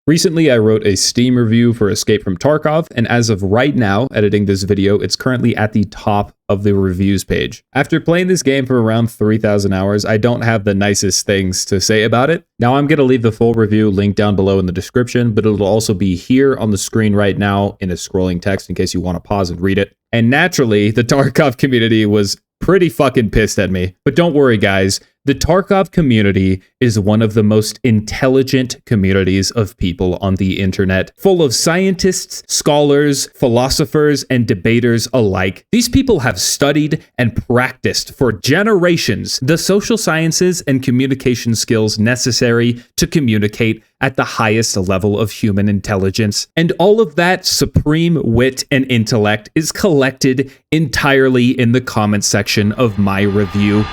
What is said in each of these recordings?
Recently, I wrote a Steam review for Escape from Tarkov, and as of right now, editing this video, it's currently at the top of the reviews page. After playing this game for around 3,000 hours, I don't have the nicest things to say about it. Now, I'm going to leave the full review linked down below in the description, but it'll also be here on the screen right now in a scrolling text in case you want to pause and read it. And naturally, the Tarkov community was pretty fucking pissed at me. But don't worry, guys. The Tarkov community is one of the most intelligent communities of people on the internet, full of scientists, scholars, philosophers, and debaters alike. These people have studied and practiced for generations the social sciences and communication skills necessary to communicate at the highest level of human intelligence. And all of that supreme wit and intellect is collected entirely in the comments section of my review.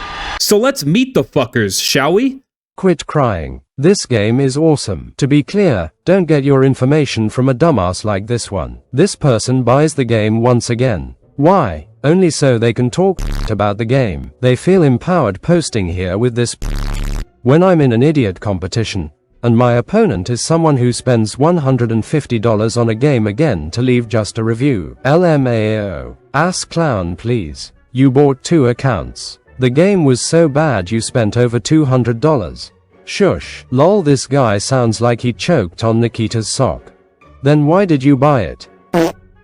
So let's meet the fuckers, shall we? Quit crying. This game is awesome. To be clear, don't get your information from a dumbass like this one. This person buys the game once again. Why? Only so they can talk about the game. They feel empowered posting here with this. When I'm in an idiot competition, and my opponent is someone who spends $150 on a game again to leave just a review. LMAO. Ass clown please. You bought 2 accounts. The game was so bad you spent over $200. Shush. Lol, this guy sounds like he choked on Nikita's sock. Then why did you buy it?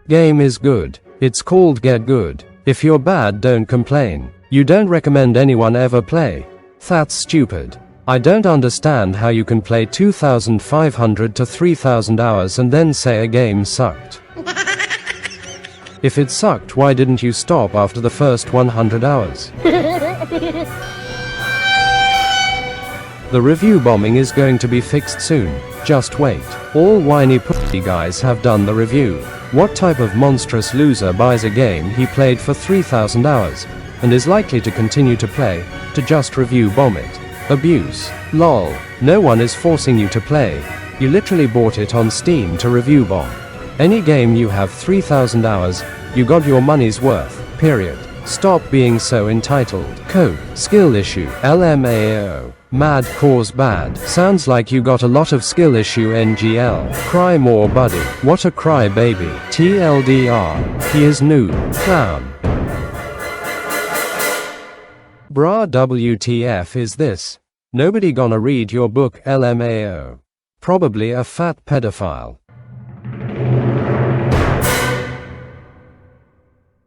Game is good. It's called Get Good. If you're bad, don't complain. You don't recommend anyone ever play. That's stupid. I don't understand how you can play 2,500 to 3,000 hours and then say a game sucked. If it sucked, why didn't you stop after the first 100 hours? The review bombing is going to be fixed soon. Just wait. All whiny pussy guys have done the review. What type of monstrous loser buys a game he played for 3,000 hours and is likely to continue to play to just review bomb it? Abuse. Lol. No one is forcing you to play. You literally bought it on Steam to review bomb. Any game you have 3,000 hours, you got your money's worth, period. Stop being so entitled. Code. Skill issue. LMAO. Mad cause bad. Sounds like you got a lot of skill issue NGL. Cry more buddy. What a cry baby. TLDR. He is noob. Clown. Brah WTF is this? Nobody gonna read your book LMAO. Probably a fat pedophile.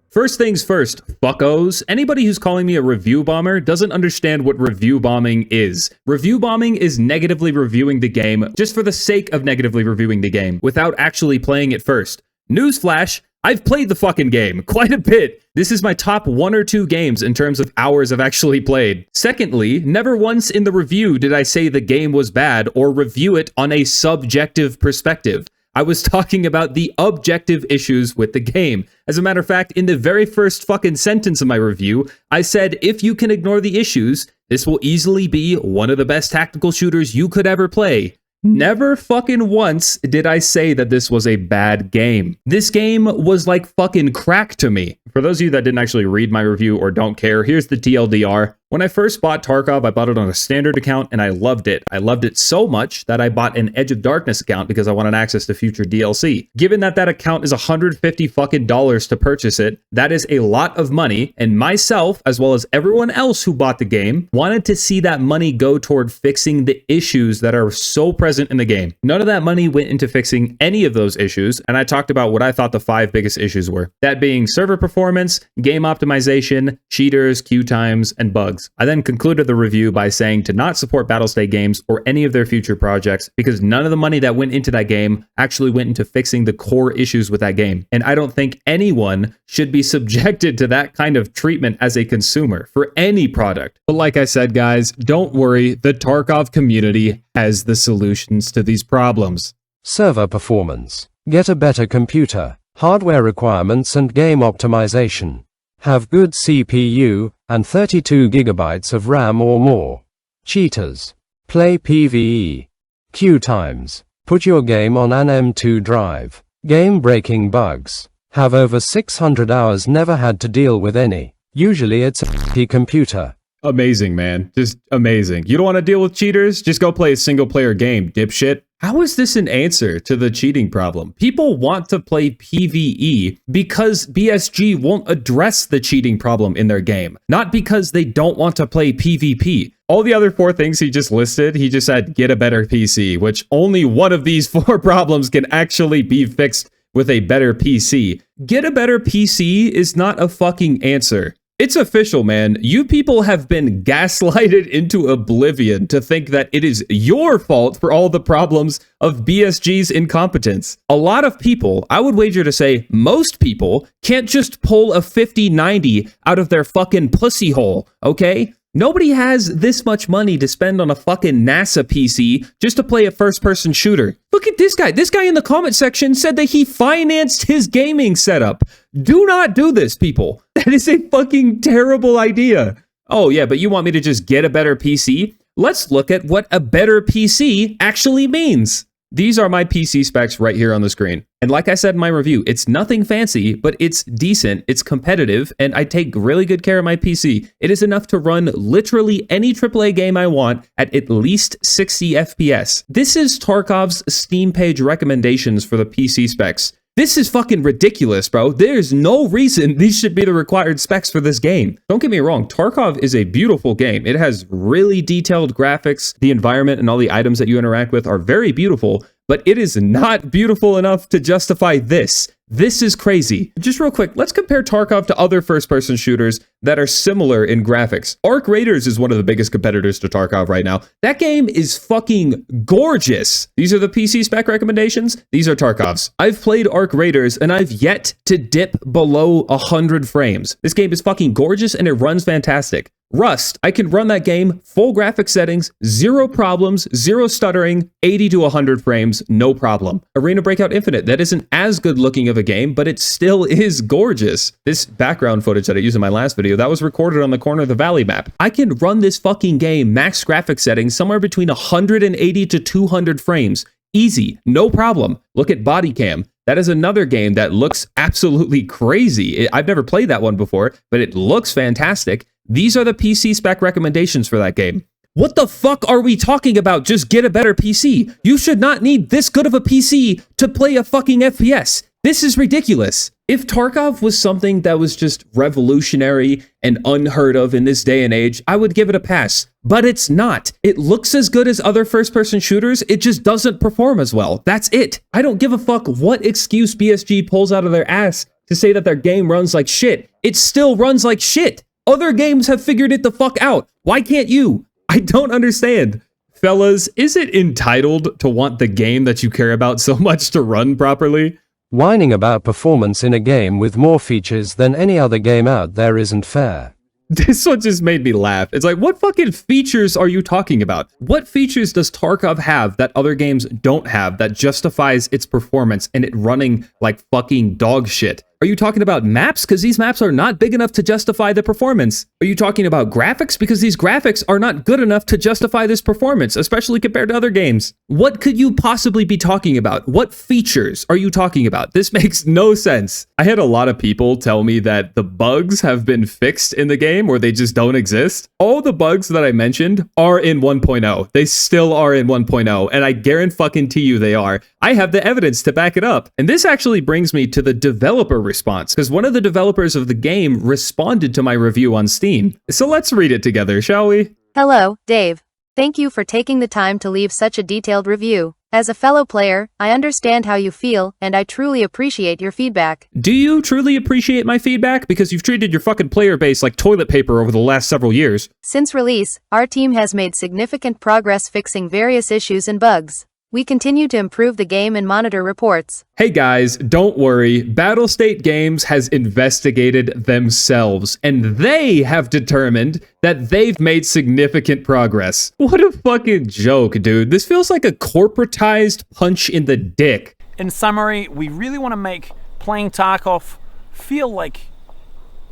First things first, fuckos. Anybody who's calling me a review bomber doesn't understand what review bombing is. Review bombing is negatively reviewing the game just for the sake of negatively reviewing the game without actually playing it first. Newsflash, I've played the fucking game quite a bit. This is my top 1 or 2 games in terms of hours I've actually played. Secondly, never once in the review did I say the game was bad or review it on a subjective perspective. I was talking about the objective issues with the game. As a matter of fact, in the very first fucking sentence of my review, I said, if you can ignore the issues, this will easily be one of the best tactical shooters you could ever play. Never fucking once did I say that this was a bad game. This game was like fucking crack to me. For those of you that didn't actually read my review or don't care, here's the TLDR. When I first bought Tarkov, I bought it on a standard account and I loved it. I loved it so much that I bought an Edge of Darkness account because I wanted access to future DLC. Given that that account is $150 fucking to purchase it, that is a lot of money, and myself, as well as everyone else who bought the game, wanted to see that money go toward fixing the issues that are so present in the game. None of that money went into fixing any of those issues, and I talked about what I thought the 5 biggest issues were. That being server performance, game optimization, cheaters, queue times, and bugs. I then concluded the review by saying to not support Battlestate Games or any of their future projects because none of the money that went into that game actually went into fixing the core issues with that game. And I don't think anyone should be subjected to that kind of treatment as a consumer for any product. But like I said, guys, don't worry, the Tarkov community has the solutions to these problems. Server performance. Get a better computer. Hardware requirements and game optimization. Have good CPU, and 32 GB of RAM or more. Cheaters. Play PvE. Queue times. Put your game on an M2 drive. Game-breaking bugs. Have over 600 hours, never had to deal with any. Usually it's a computer. Amazing, man. Just amazing. You don't want to deal with cheaters? Just go play a single player game, dipshit. How is this an answer to the cheating problem? People want to play PvE because BSG won't address the cheating problem in their game, not because they don't want to play PvP. All the other 4 things he just listed, he just said, get a better PC, which only one of these 4 problems can actually be fixed with a better PC. Get a better PC is not a fucking answer. It's official, man. You people have been gaslighted into oblivion to think that it is your fault for all the problems of BSG's incompetence. A lot of people, I would wager to say most people, can't just pull a 5090 out of their fucking pussy hole, okay? Nobody has this much money to spend on a fucking NASA PC just to play a first-person shooter. Look at this guy. This guy in the comment section said that he financed his gaming setup. Do not do this, people. That is a fucking terrible idea. Oh yeah, but you want me to just get a better PC? Let's look at what a better PC actually means. These are my PC specs right here on the screen. And like I said in my review, it's nothing fancy, but it's decent, it's competitive, and I take really good care of my PC. It is enough to run literally any AAA game I want at least 60 FPS. This is Tarkov's Steam page recommendations for the PC specs. This is fucking ridiculous, bro. There's no reason these should be the required specs for this game. Don't get me wrong, Tarkov is a beautiful game. It has really detailed graphics. The environment and all the items that you interact with are very beautiful, but it is not beautiful enough to justify this. This is crazy. Just real quick, let's compare Tarkov to other first-person shooters that are similar in graphics. Arc Raiders is one of the biggest competitors to Tarkov right now. That game is fucking gorgeous. These are the PC spec recommendations. These are Tarkov's. I've played Arc Raiders and I've yet to dip below 100 frames. This game is fucking gorgeous and it runs fantastic. Rust, I can run that game, full graphic settings, 0 problems, 0 stuttering, 80 to 100 frames, no problem. Arena Breakout Infinite, that isn't as good looking of a game, but it still is gorgeous. This background footage that I used in my last video, that was recorded on the corner of the Valley map. I can run this fucking game, max graphic settings, somewhere between 180 to 200 frames. Easy, no problem. Look at Body Cam. That is another game that looks absolutely crazy. I've never played that one before, but it looks fantastic. These are the PC spec recommendations for that game. What the fuck are we talking about? Just get a better PC. You should not need this good of a PC to play a fucking FPS. This is ridiculous. If Tarkov was something that was just revolutionary and unheard of in this day and age, I would give it a pass. But it's not. It looks as good as other first-person shooters, it just doesn't perform as well. That's it. I don't give a fuck what excuse BSG pulls out of their ass to say that their game runs like shit. It still runs like shit. Other games have figured it the fuck out. Why can't you? I don't understand. Fellas, is it entitled to want the game that you care about so much to run properly? Whining about performance in a game with more features than any other game out there isn't fair. This one just made me laugh. It's like, what fucking features are you talking about? What features does Tarkov have that other games don't have that justifies its performance and it running like fucking dog shit? Are you talking about maps? Because these maps are not big enough to justify the performance. Are you talking about graphics? Because these graphics are not good enough to justify this performance, especially compared to other games. What could you possibly be talking about? What features are you talking about? This makes no sense. I had a lot of people tell me that the bugs have been fixed in the game or they just don't exist. All the bugs that I mentioned are in 1.0. They still are in 1.0, and I guarantee you they are. I have the evidence to back it up. And this actually brings me to the developer response, because one of the developers of the game responded to my review on Steam. So let's read it together, shall we? Hello, Dave. Thank you for taking the time to leave such a detailed review. As a fellow player, I understand how you feel, and I truly appreciate your feedback. Do you truly appreciate my feedback? Because you've treated your fucking player base like toilet paper over the last several years. Since release, our team has made significant progress fixing various issues and bugs. We continue to improve the game and monitor reports. Hey guys, don't worry. Battlestate Games has investigated themselves, and they have determined that they've made significant progress. What a fucking joke, dude. This feels like a corporatized punch in the dick. In summary, we really want to make playing Tarkov feel like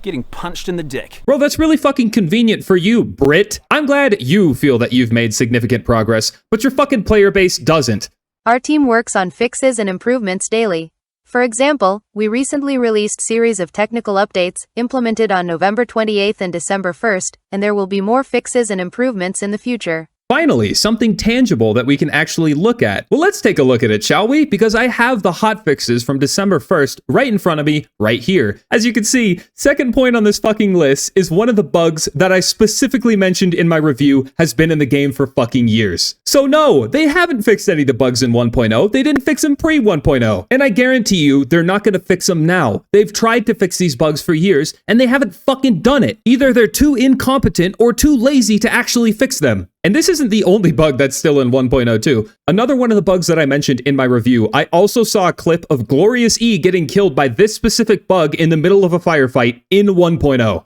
getting punched in the dick. Bro, that's really fucking convenient for you, Brit. I'm glad you feel that you've made significant progress, but your fucking player base doesn't. Our team works on fixes and improvements daily. For example, we recently released series of technical updates implemented on November 28th and December 1st, and there will be more fixes and improvements in the future. Finally, something tangible that we can actually look at. Well, let's take a look at it, shall we? Because I have the hotfixes from December 1st right in front of me, right here. As you can see, second point on this fucking list is one of the bugs that I specifically mentioned in my review has been in the game for fucking years. So no, they haven't fixed any of the bugs in 1.0. They didn't fix them pre 1.0. And I guarantee you, they're not gonna fix them now. They've tried to fix these bugs for years, and they haven't fucking done it. Either they're too incompetent or too lazy to actually fix them. And this isn't the only bug that's still in 1.02. Another one of the bugs that I mentioned in my review, I also saw a clip of Glorious E getting killed by this specific bug in the middle of a firefight in 1.0.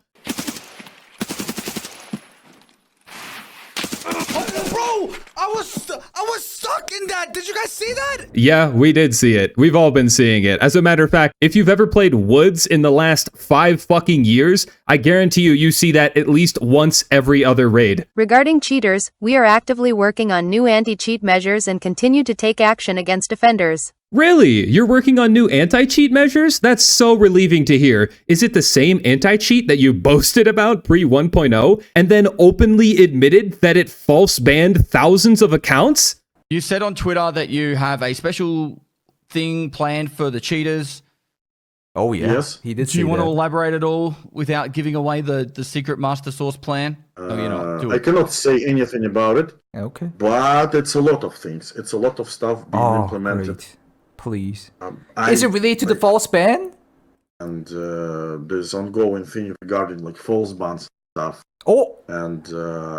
Bro, I was stuck in that. Did you guys see that? Yeah, we did see it. We've all been seeing it. As a matter of fact, if you've ever played Woods in the last 5 fucking years, I guarantee you see that at least once every other raid. Regarding cheaters, we are actively working on new anti-cheat measures and continue to take action against offenders. Really? You're working on new anti-cheat measures? That's so relieving to hear. Is it the same anti-cheat that you boasted about pre 1.0 and then openly admitted that it false banned thousands of accounts? You said on Twitter that you have a special thing planned for the cheaters. Oh, yeah. Yes. He did Do you say want to that. elaborate at all without giving away the secret master source plan? No, you're not. Do I it. cannot say anything about it, Okay. but it's a lot of things. It's a lot of stuff being Oh, implemented. great. Please. I- Is it related to the like, false ban? And there's ongoing thing regarding like false bans stuff. Oh, And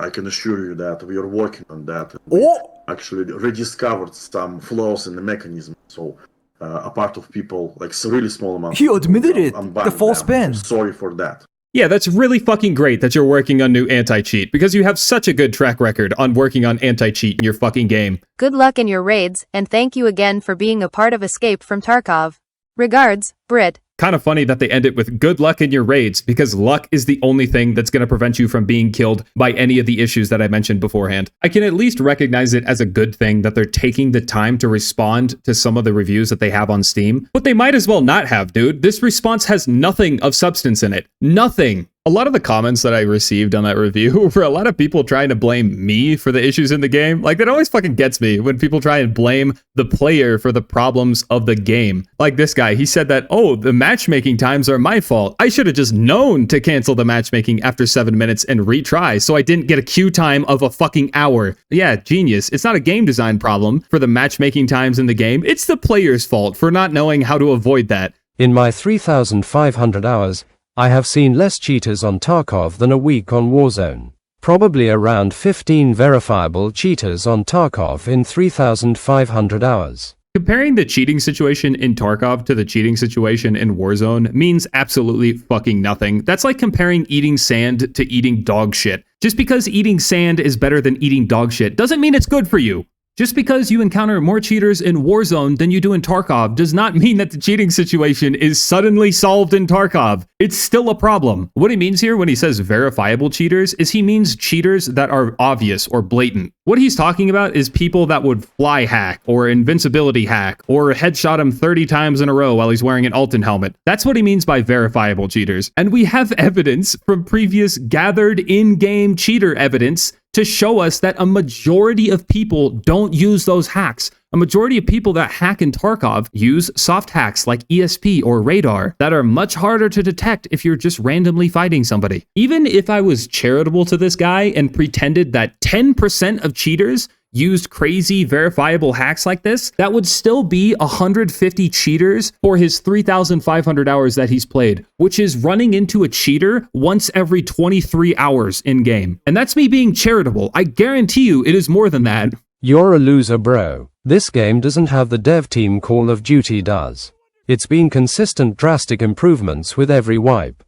I can assure you that we are working on that. We oh. actually rediscovered some flaws in the mechanism. So a part of people, like a really small amount. He of people, admitted it, I'm the banning false them. ban. Sorry for that. Yeah, that's really fucking great that you're working on new anti-cheat because you have such a good track record on working on anti-cheat in your fucking game. Good luck in your raids, and thank you again for being a part of Escape from Tarkov. Regards, Brit. Kind of funny that they end it with good luck in your raids because luck is the only thing that's going to prevent you from being killed by any of the issues that I mentioned beforehand. I can at least recognize it as a good thing that they're taking the time to respond to some of the reviews that they have on Steam, but they might as well not have, dude. This response has nothing of substance in it. Nothing. A lot of the comments that I received on that review were a lot of people trying to blame me for the issues in the game. Like, that always fucking gets me when people try and blame the player for the problems of the game. Like this guy, he said that, oh, the matchmaking times are my fault. I should have just known to cancel the matchmaking after 7 minutes and retry so I didn't get a queue time of a fucking hour. Yeah, genius. It's not a game design problem for the matchmaking times in the game. It's the player's fault for not knowing how to avoid that. In my 3,500 hours, I have seen less cheaters on Tarkov than a week on Warzone. Probably around 15 verifiable cheaters on Tarkov in 3,500 hours. Comparing the cheating situation in Tarkov to the cheating situation in Warzone means absolutely fucking nothing. That's like comparing eating sand to eating dog shit. Just because eating sand is better than eating dog shit doesn't mean it's good for you. Just because you encounter more cheaters in Warzone than you do in Tarkov does not mean that the cheating situation is suddenly solved in Tarkov. It's still a problem. What he means here when he says verifiable cheaters is he means cheaters that are obvious or blatant. What he's talking about is people that would fly hack or invincibility hack or headshot him 30 times in a row while he's wearing an Alton helmet. That's what he means by verifiable cheaters. And we have evidence from previous gathered in-game cheater evidence to show us that a majority of people don't use those hacks. A majority of people that hack in Tarkov use soft hacks like ESP or radar that are much harder to detect if you're just randomly fighting somebody. Even if I was charitable to this guy and pretended that 10% of cheaters used crazy verifiable hacks like this, that would still be 150 cheaters for his 3,500 hours that he's played, which is running into a cheater once every 23 hours in game. And that's me being charitable. I guarantee you it is more than that. You're a loser, bro. This game doesn't have the dev team Call of Duty does. It's been consistent drastic improvements with every wipe.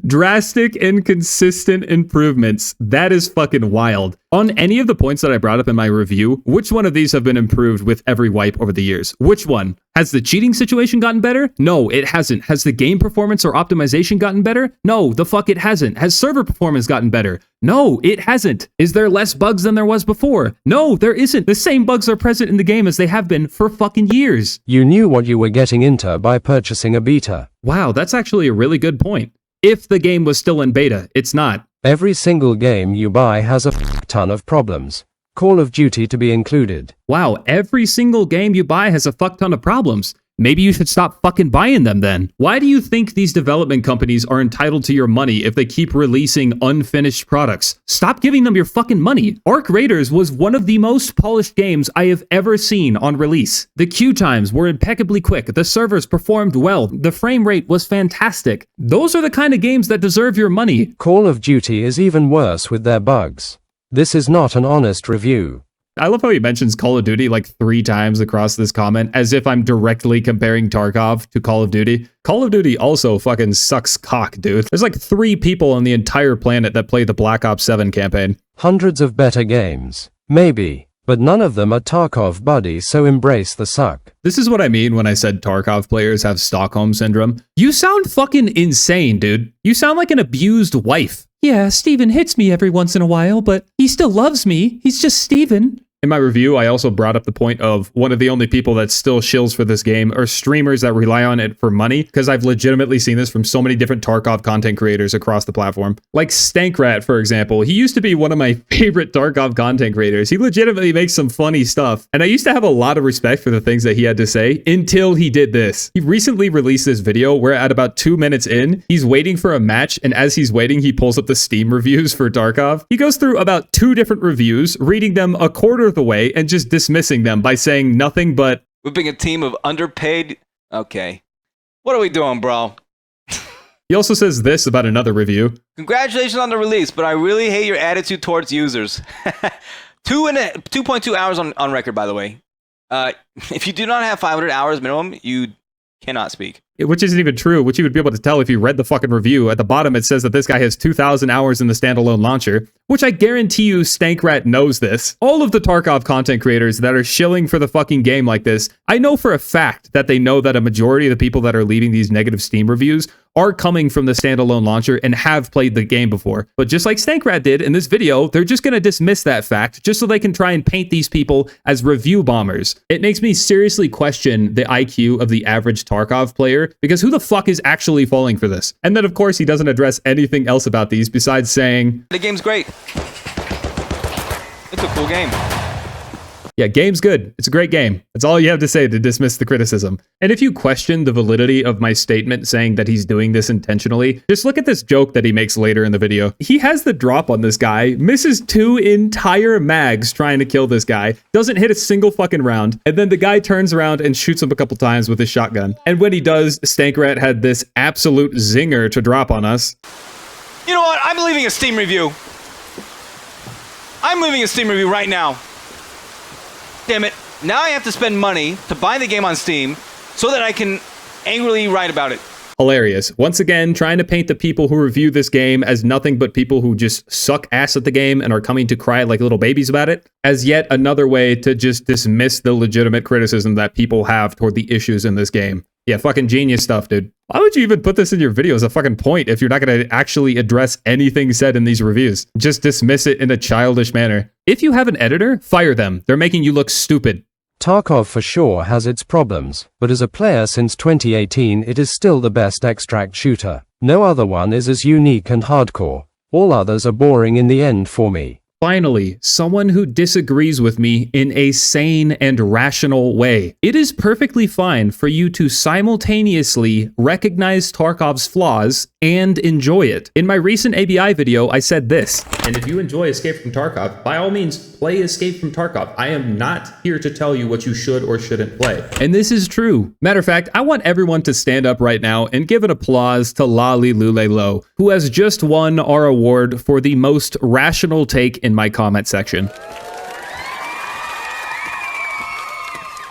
Drastic and consistent improvements. That is fucking wild. On any of the points that I brought up in my review, which one of these have been improved with every wipe over the years? Which one? Has the cheating situation gotten better? No, it hasn't. Has the game performance or optimization gotten better? No, the fuck it hasn't. Has server performance gotten better? No, it hasn't. Is there less bugs than there was before? No, there isn't. The same bugs are present in the game as they have been for fucking years. You knew what you were getting into by purchasing a beta. Wow, that's actually a really good point. If the game was still in beta, it's not. Every single game you buy has a ton of problems. Call of Duty to be included. Wow, every single game you buy has a fuck ton of problems. Maybe you should stop fucking buying them then. Why do you think these development companies are entitled to your money if they keep releasing unfinished products? Stop giving them your fucking money. Arc Raiders was one of the most polished games I have ever seen on release. The queue times were impeccably quick, the servers performed well, the frame rate was fantastic. Those are the kind of games that deserve your money. Call of Duty is even worse with their bugs. This is not an honest review. I love how he mentions Call of Duty like 3 times across this comment, as if I'm directly comparing Tarkov to Call of Duty. Call of Duty also fucking sucks cock, dude. There's like 3 people on the entire planet that play the Black Ops 7 campaign. Hundreds of better games. Maybe. But none of them are Tarkov buddies, so embrace the suck. This is what I mean when I said Tarkov players have Stockholm Syndrome. You sound fucking insane, dude. You sound like an abused wife. Yeah, Steven hits me every once in a while, but he still loves me. He's just Steven. In my review, I also brought up the point of one of the only people that still shills for this game are streamers that rely on it for money, because I've legitimately seen this from so many different Tarkov content creators across the platform. Like Stankrat, for example. He used to be one of my favorite Tarkov content creators. He legitimately makes some funny stuff, and I used to have a lot of respect for the things that he had to say until he did this. He recently released this video where at about 2 minutes in, he's waiting for a match, and as he's waiting, he pulls up the Steam reviews for Tarkov. He goes through about 2 different reviews, reading them a quarter of the way and just dismissing them by saying nothing but, "We're being a team of underpaid." Okay. What are we doing, bro? He also says this about another review. "Congratulations on the release, but I really hate your attitude towards users." 2.2 hours on record, by the way. If you do not have 500 hours minimum, you cannot speak. Which isn't even true, which you would be able to tell if you read the fucking review. At the bottom, it says that this guy has 2,000 hours in the standalone launcher, which I guarantee you Stankrat knows this. All of the Tarkov content creators that are shilling for the fucking game like this, I know for a fact that they know that a majority of the people that are leaving these negative Steam reviews are coming from the standalone launcher and have played the game before. But just like Stankrat did in this video, they're just going to dismiss that fact just so they can try and paint these people as review bombers. It makes me seriously question the IQ of the average Tarkov player, because who the fuck is actually falling for this? And then of course he doesn't address anything else about these besides saying, "The game's great. It's a cool game." Yeah, game's good. It's a great game. That's all you have to say to dismiss the criticism. And if you question the validity of my statement saying that he's doing this intentionally, just look at this joke that he makes later in the video. He has the drop on this guy, misses 2 entire mags trying to kill this guy, doesn't hit a single fucking round, and then the guy turns around and shoots him a couple times with his shotgun. And when he does, Stankrat had this absolute zinger to drop on us. You know what? I'm leaving a Steam review. I'm leaving a Steam review right now. Damn it. Now I have to spend money to buy the game on Steam so that I can angrily write about it. Hilarious. Once again, trying to paint the people who review this game as nothing but people who just suck ass at the game and are coming to cry like little babies about it, as yet another way to just dismiss the legitimate criticism that people have toward the issues in this game. Yeah, fucking genius stuff, dude. Why would you even put this in your video as a fucking point if you're not going to actually address anything said in these reviews? Just dismiss it in a childish manner. If you have an editor, fire them. They're making you look stupid. Tarkov for sure has its problems, but as a player since 2018 it is still the best extract shooter. No other one is as unique and hardcore. All others are boring in the end for me. Finally, someone who disagrees with me in a sane and rational way. It is perfectly fine for you to simultaneously recognize Tarkov's flaws and enjoy it. In my recent ABI video, I said this, and if you enjoy Escape from Tarkov, by all means, play Escape from Tarkov. I am not here to tell you what you should or shouldn't play. And this is true. Matter of fact, I want everyone to stand up right now and give an applause to Lali Lulelo, who has just won our award for the most rational take in my comment section.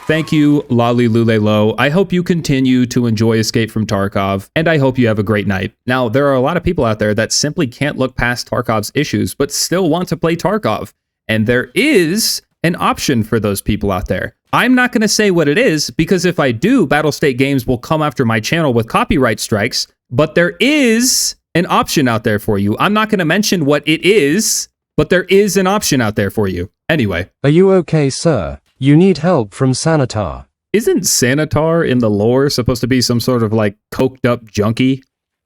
Thank you, Lolly Lulelo. I hope you continue to enjoy Escape from Tarkov, and I hope you have a great night. Now, there are a lot of people out there that simply can't look past Tarkov's issues, but still want to play Tarkov. And there is an option for those people out there. I'm not going to say what it is, because if I do, Battlestate Games will come after my channel with copyright strikes, but there is an option out there for you. I'm not going to mention what it is, but there is an option out there for you. Anyway. Are you okay, sir? You need help from Sanitar. Isn't Sanitar in the lore supposed to be some sort of like coked up junkie?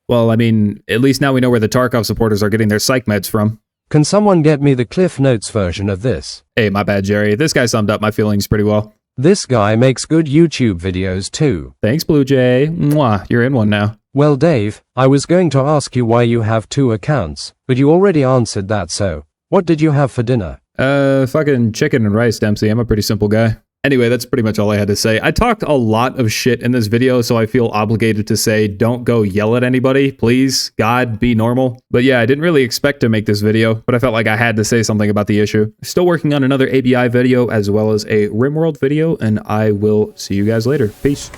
Well, I mean, at least now we know where the Tarkov supporters are getting their psych meds from. Can someone get me the Cliff Notes version of this? Hey, my bad, Jerry. This guy summed up my feelings pretty well. This guy makes good YouTube videos too. Thanks, Blue Jay. Mwah, you're in one now. Well, Dave, I was going to ask you why you have 2 accounts, but you already answered that, so what did you have for dinner? Fucking chicken and rice, Dempsey. I'm a pretty simple guy. Anyway, that's pretty much all I had to say. I talked a lot of shit in this video, so I feel obligated to say don't go yell at anybody. Please, God, be normal. But yeah, I didn't really expect to make this video, but I felt like I had to say something about the issue. Still working on another ABI video as well as a RimWorld video, and I will see you guys later. Peace.